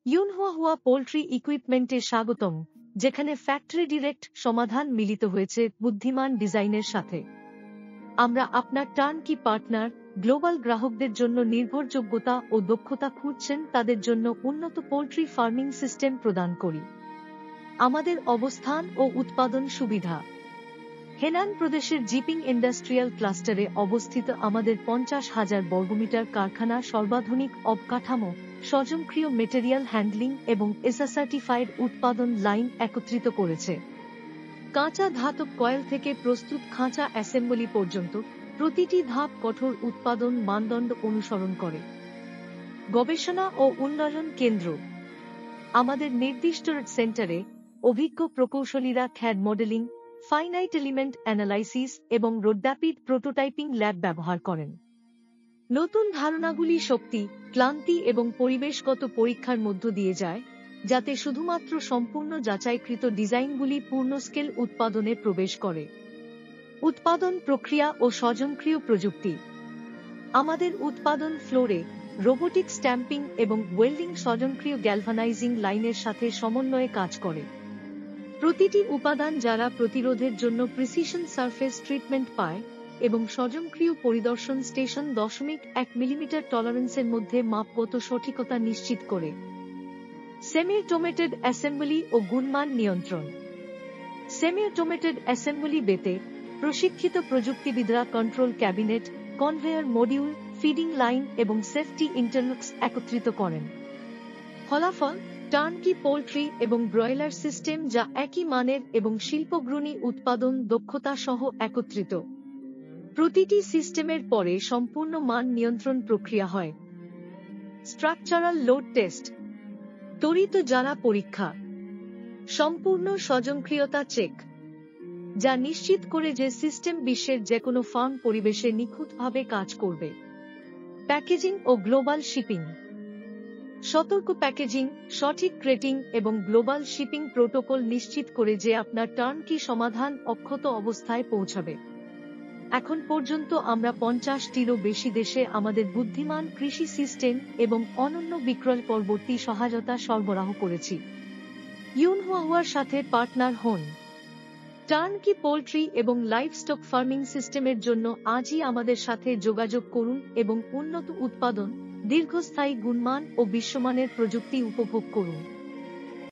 ইউনহুয়া poultry ইকুইপমেন্টে স্বাগতম, যেখানে factory direct সমাধান মিলিত হয়েছে বুদ্ধিমান ডিজাইনের সাথে। আমরা আপনার টার্নকি পার্টনার, গ্লোবাল গ্রাহকদের জন্য নির্ভরযোগ্যতা ও দক্ষতা খুঁজছেন তাদের জন্য উন্নত পোল্ট্রি ফার্মিং সিস্টেম প্রদান করি। আমাদের অবস্থান ও উৎপাদন সুবিধা। হেনান প্রদেশের জিপিং ইন্ডাস্ট্রিয়াল ক্লাস্টারে অবস্থিত আমাদের 50,000 বর্গমিটার কারখানা সর্বাধুনিক অবকাঠামো, স্বয়ংক্রিয় মেটেরিয়াল হ্যান্ডলিং এবং এসা সার্টিফাইড উৎপাদন লাইন একত্রিত করেছে। কাঁচা ধাতব কয়েল থেকে প্রস্তুত খাঁচা অ্যাসেম্বলি পর্যন্ত প্রতিটি ধাপ কঠোর উৎপাদন মানদণ্ড অনুসরণ করে। গবেষণা ও উন্নয়ন কেন্দ্র। আমাদের নির্দিষ্ট সেন্টারে অভিজ্ঞ প্রকৌশলীরা CAD modelling, finite element analysis এবং রোড্যাপিড প্রোটোটাইপিং ল্যাব ব্যবহার করেন। নতুন ধারণাগুলি শক্তি, ক্লান্তি এবং পরিবেশগত পরীক্ষার মধ্য দিয়ে যায়, যাতে শুধুমাত্র সম্পূর্ণ যাচাইকৃত ডিজাইনগুলি পূর্ণস্কেল উৎপাদনে প্রবেশ করে। উৎপাদন প্রক্রিয়া ও স্বয়ংক্রিয় প্রযুক্তি। আমাদের উৎপাদন ফ্লোরে রোবোটিক স্ট্যাম্পিং এবং ওয়েল্ডিং স্বয়ংক্রিয় গ্যালভানাইজিং লাইনের সাথে সমন্বয়ে কাজ করে। প্রতিটি উপাদান যারা প্রতিরোধের জন্য প্রিসিশন সারফেস ট্রিটমেন্ট পায় এবং স্বয়ংক্রিয় পরিদর্শন স্টেশন 0.1 মিলিমিটার টলারেন্সের মধ্যে মাপগত সঠিকতা নিশ্চিত করে। সেমি অটোমেটেড অ্যাসেম্বলি ও গুণমান নিয়ন্ত্রণ। সেমি অটোমেটেড অ্যাসেম্বলি বেতে প্রশিক্ষিত প্রযুক্তিবিদরা control cabinet, conveyor module, feeding line এবং সেফটি ইন্টারলুকস একত্রিত করেন। ফলাফল টার্নকি পোল্ট্রি এবং ব্রয়লার সিস্টেম যা একই মানের এবং শিল্পগ্রুণী উৎপাদন দক্ষতা সহ একত্রিত। প্রতিটি সিস্টেমের পরে সম্পূর্ণ মান নিয়ন্ত্রণ প্রক্রিয়া হয়। স্ট্রাকচারাল লোড টেস্ট, ত্বরিত জ্বালা পরীক্ষা, সম্পূর্ণ স্বয়ংক্রিয়তা চেক, যা নিশ্চিত করে যে সিস্টেম বিশ্বের যেকোনো ফার্ম পরিবেশে নিখুঁতভাবে কাজ করবে। প্যাকেজিং ও গ্লোবাল শিপিং। সতর্ক প্যাকেজিং, সঠিক ক্রেটিং এবং গ্লোবাল শিপিং প্রোটোকল নিশ্চিত করে যে আপনার টার্নকি সমাধান অক্ষত অবস্থায় পৌঁছাবে। এখন পর্যন্ত আমরা 50টিরও বেশি দেশে আমাদের বুদ্ধিমান কৃষি সিস্টেম এবং অনন্য বিক্রয় পরবর্তী সহায়তা সরবরাহ করেছি। ইউনহুয়ার সাথে পার্টনার হন। টার্নকি পোল্ট্রি এবং লাইভস্টক ফার্মিং সিস্টেমের জন্য আজই আমাদের সাথে যোগাযোগ করুন এবং উন্নত উৎপাদন, দীর্ঘস্থায়ী গুণমান ও বিশ্বমানের প্রযুক্তি উপভোগ করুন।